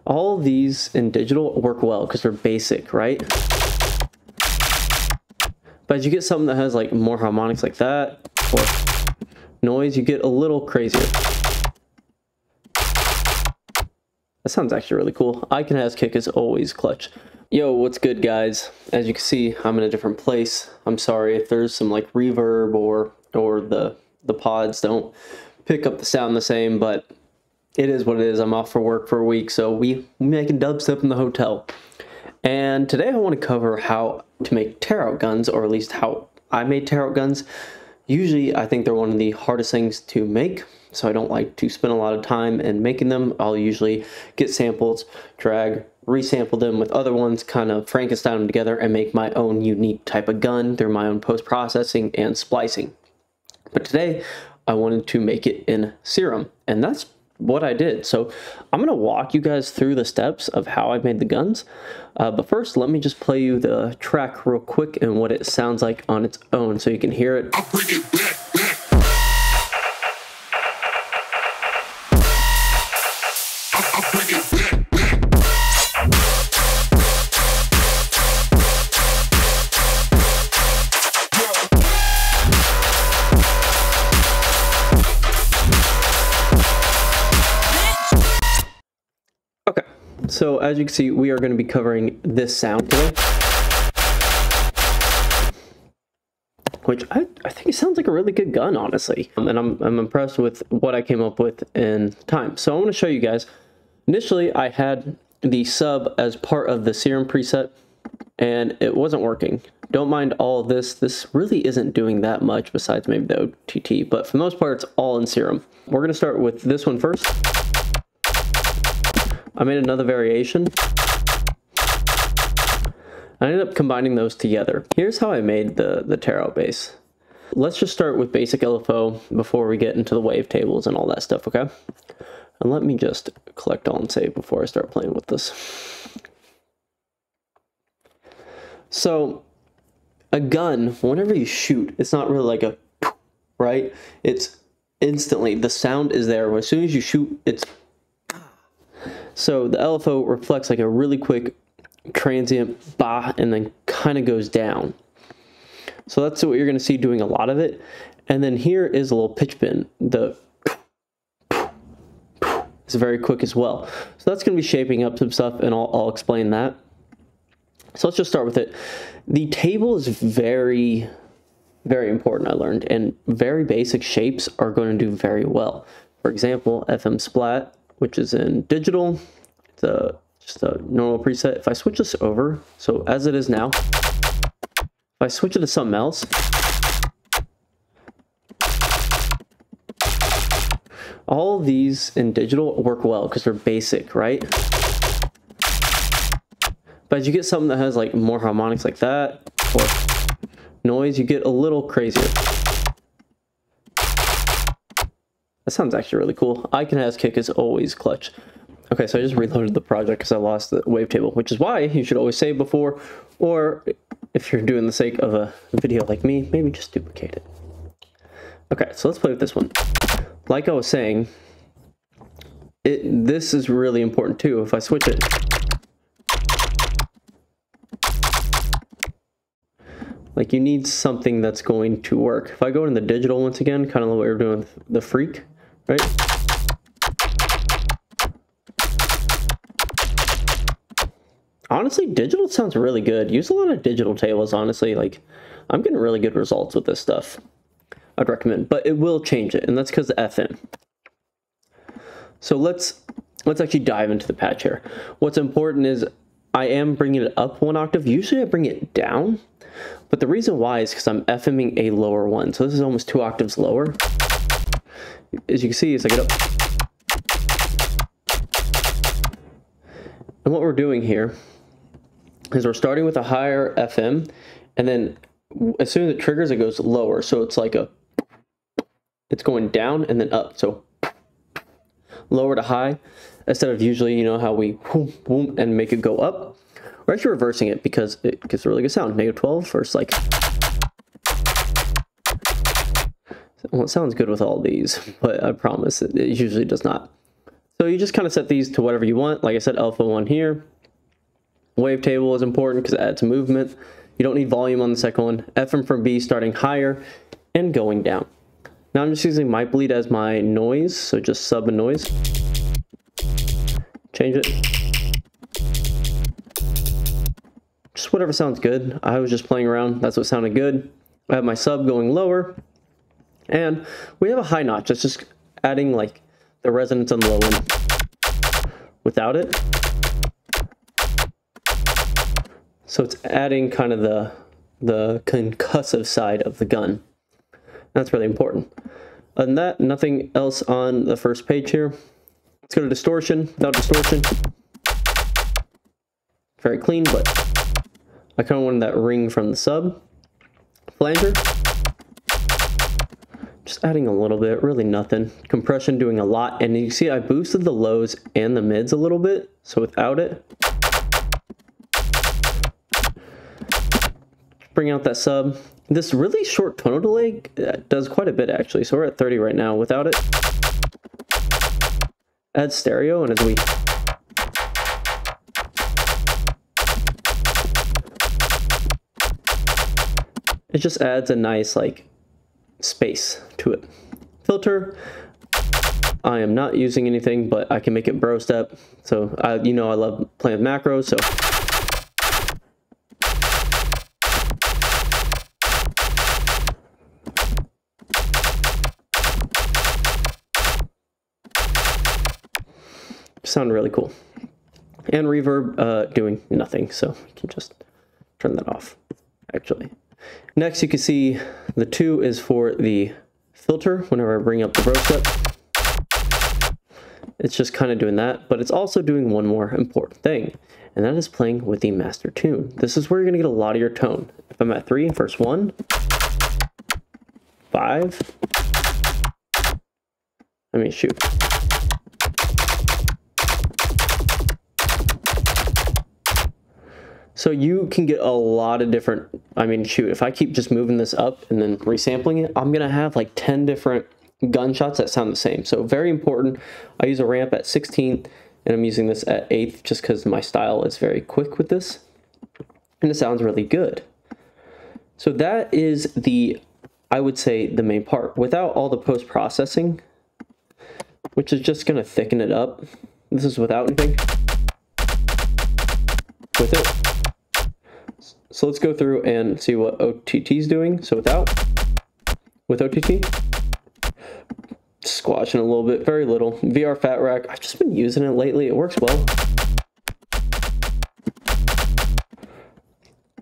All of these in digital work well because they're basic, right? But as you get something that has like more harmonics like that, or noise, you get a little crazier. That sounds actually really cool. I Can Has Kick is always clutch. Yo, what's good, guys? As you can see, I'm in a different place. I'm sorry if there's some like reverb or the pods don't pick up the sound the same, but it is what it is. I'm off for work for a week, so we making dubstep in the hotel. And today I want to cover how to make tear-out guns, or at least how I made tear-out guns. Usually, I think they're one of the hardest things to make, so I don't like to spend a lot of time in making them. I'll usually get samples, drag, resample them with other ones, kind of Frankenstein them together, and make my own unique type of gun through my own post-processing and splicing. But today, I wanted to make it in Serum, and that's what I did. So I'm going to walk you guys through the steps of how I made the guns. But first, let me just play you the track real quick and what it sounds like on its own so you can hear it. I'll bring it back. I'll bring it back. Okay, so as you can see, we are going to be covering this sound today, which I think it sounds like a really good gun, honestly. And I'm impressed with what I came up with in time. So I want to show you guys. Initially, I had the sub as part of the Serum preset, and it wasn't working. Don't mind all of this. This really isn't doing that much besides maybe the OTT, but for the most part, it's all in Serum. We're going to start with this one first. I made another variation. I ended up combining those together. Here's how I made the tear-out bass. Let's just start with basic LFO before we get into the wavetables and all that stuff, okay? And let me just collect all and save before I start playing with this. So, a gun, whenever you shoot, it's not really like a, right? It's instantly, the sound is there. As soon as you shoot, it's... So the LFO reflects like a really quick transient bah, and then kind of goes down. So that's what you're going to see doing a lot of it. And then here is a little pitch bend. The is very quick as well. So that's going to be shaping up some stuff, and I'll explain that. So let's just start with it. The table is very, very important, I learned, and very basic shapes are going to do very well. For example, FM Splat, which is in digital. It's just a normal preset. If I switch this over, so as it is now, if I switch it to something else, all of these in digital work well because they're basic, right? But as you get something that has like more harmonics like that, or noise, you get a little crazier. That sounds actually really cool. I Can Has Kick is always clutch. Okay, so I just reloaded the project because I lost the wavetable, which is why you should always save before, or if you're doing the sake of a video like me, maybe just duplicate it. Okay, so let's play with this one. Like I was saying, this is really important too. If I switch it, like you need something that's going to work. If I go in the digital once again, kind of what we were doing with the Freak, right? Honestly, digital sounds really good. Use a lot of digital tables, honestly. Like, I'm getting really good results with this stuff. I'd recommend, but it will change it, and that's because of FM. So let's actually dive into the patch here. What's important is I am bringing it up one octave. Usually I bring it down, but the reason why is because I'm FMing a lower one. So this is almost 2 octaves lower. As you can see, as I get up. And what we're doing here is we're starting with a higher FM, and then as soon as it triggers, it goes lower. So it's like it's going down and then up. So lower to high, instead of usually, you know, how we whoom, whoom, and make it go up. We're actually reversing it because it gets a really good sound. -12 versus like... Well, it sounds good with all these, but I promise it usually does not. So you just kind of set these to whatever you want. Like I said, alpha 1 here. Wavetable is important because it adds movement. You don't need volume on the second one. FM from B starting higher and going down. Now I'm just using mic bleed as my noise, so just sub and noise. Change it. Just whatever sounds good. I was just playing around. That's what sounded good. I have my sub going lower. And we have a high notch. It's just adding like the resonance on the low end without it. So it's adding kind of the concussive side of the gun. That's really important. Other than that, nothing else on the first page here. Let's go to distortion. Without distortion, very clean, but I kind of wanted that ring from the sub. Flanger, just adding a little bit, really nothing. Compression doing a lot, and you see I boosted the lows and the mids a little bit, so without it. Bring out that sub. This really short tonal delay does quite a bit actually, so we're at 30 right now. Without it, add stereo, and as we it just adds a nice like space to it. Filter, I am not using anything, but I can make it bro step. So you know I love playing with macros, so sound really cool. And reverb doing nothing, so you can just turn that off actually. Next you can see the 2 is for the filter. Whenever I bring up the bro step, it's just kind of doing that, but it's also doing one more important thing, and that is playing with the master tune. This is where you're going to get a lot of your tone. If I'm at 3, first 1, 5, I mean shoot. So you can get a lot of different, I mean, shoot, if I keep just moving this up and then resampling it, I'm going to have like 10 different gunshots that sound the same. So very important. I use a ramp at 16th and I'm using this at 8th just because my style is very quick with this. And it sounds really good. So that is the, I would say, the main part. Without all the post-processing, which is just going to thicken it up. This is without anything. With it. So let's go through and see what OTT is doing. So with OTT, squashing a little bit, very little. VR Fat Rack, I've just been using it lately. It works well.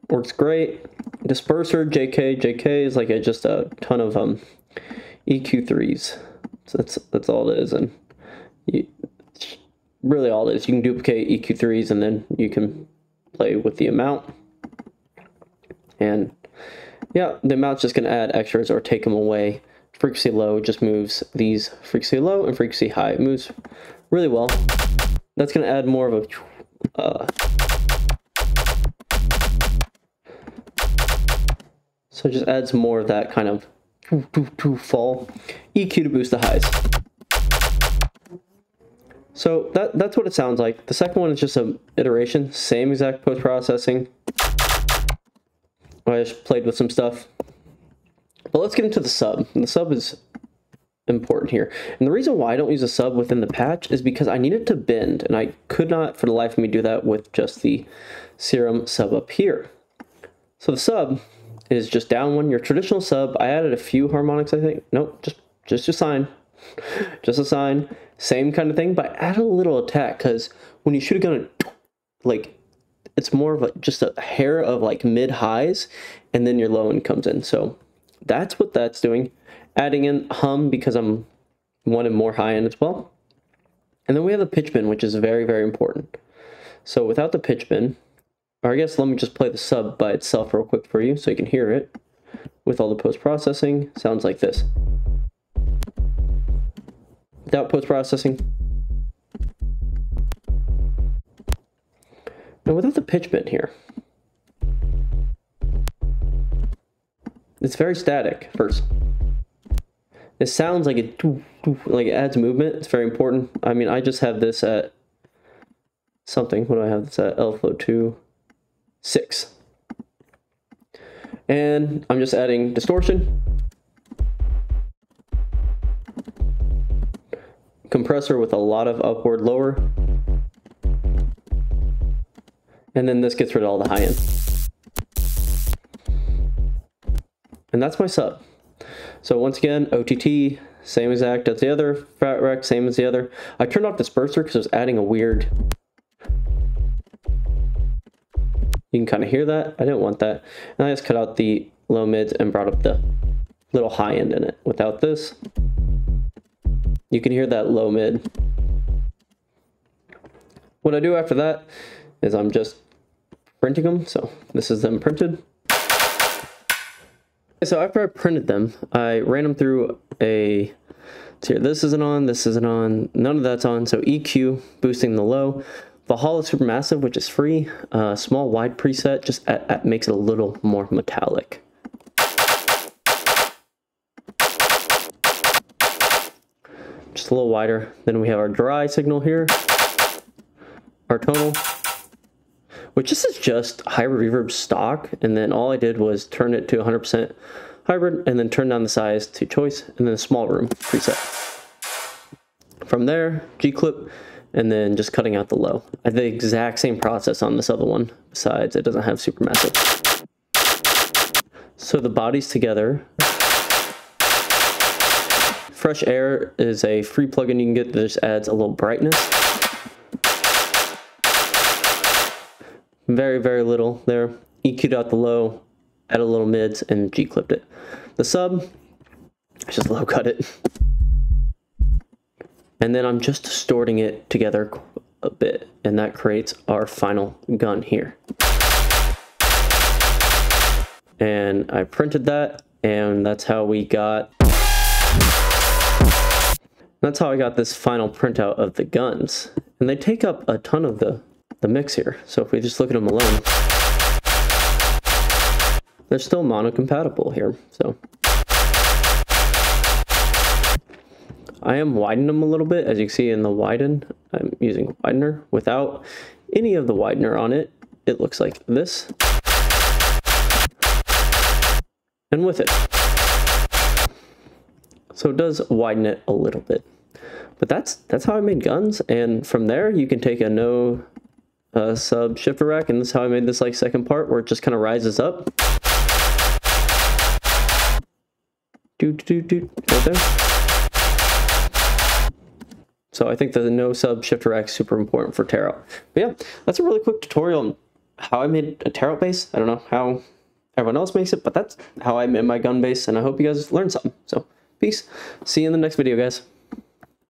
Works great. Disperser, JK is like just a ton of EQ3s. So that's all it is, and really all it is. You can duplicate EQ3s and then you can play with the amount. And yeah, the amount's just going to add extras or take them away. Frequency low just moves these frequency low and frequency high. It moves really well. That's going to add more of a so it just adds more of that kind of fall. EQ to boost the highs. So that's what it sounds like. The second one is just an iteration, same exact post-processing. I just played with some stuff. But let's get into the sub. And the sub is important here. And the reason why I don't use a sub within the patch is because I need it to bend, and I could not for the life of me do that with just the Serum sub up here. So the sub is just down one, your traditional sub. I added a few harmonics, I think. Nope, just a sine. Just a sine. Same kind of thing, but add a little attack, because when you shoot a gun, like, it's more of just a hair of like mid highs, and then your low end comes in. So that's what that's doing. Adding in hum because I'm wanting more high end as well. And then we have the pitch bend, which is very, very important. So without the pitch bend, or I guess let me just play the sub by itself real quick for you so you can hear it. With all the post-processing, sounds like this. Without post-processing. Now without the pitch bend here, it's very static first. It sounds like it adds movement. It's very important. I mean, I just have this at something. What do I have this at? L-Flow 2, 6. And I'm just adding distortion, compressor with a lot of upward lower, and then this gets rid of all the high end. And that's my sub. So once again, OTT, same exact as the other, fat rec, same as the other. I turned off disperser because it was adding a weird, you can kind of hear that. I didn't want that. And I just cut out the low mids and brought up the little high end in it. Without this, you can hear that low mid. What I do after that is I'm just printing them. So this is them printed. So after I printed them, I ran them through a, so here, this isn't on, none of that's on. So EQ, boosting the low. Valhalla Supermassive, which is free, small wide preset, just makes it a little more metallic. Just a little wider. Then we have our dry signal here, our tonal, which this is just high reverb stock, and then all I did was turn it to 100% hybrid, and then turn down the size to choice, and then a small room preset. From there, G-clip, and then just cutting out the low. I did the exact same process on this other one, besides it doesn't have Supermassive. So the bodies together. Fresh Air is a free plugin you can get that just adds a little brightness. Very, very little there. EQ'd out the low, added a little mids, and G-clipped it. The sub, I just low cut it. And then I'm just distorting it together a bit, and that creates our final gun here. And I printed that, and that's how we got, that's how I got this final printout of the guns. And they take up a ton of the mix here. So if we just look at them alone, they're still mono compatible here. So I am widening them a little bit. As you can see in the widen, I'm using widener. Without any of the widener on it, it looks like this. And with it. So it does widen it a little bit. But that's how I made guns. And from there, you can take a no sub shifter rack, and this is how I made this like second part where it just kind of rises up. Right there. So I think the no sub shifter rack is super important for tear out. But yeah, that's a really quick tutorial on how I made a tear out bass. I don't know how everyone else makes it, but that's how I made my gun bass, and I hope you guys learned something. So peace. See you in the next video, guys.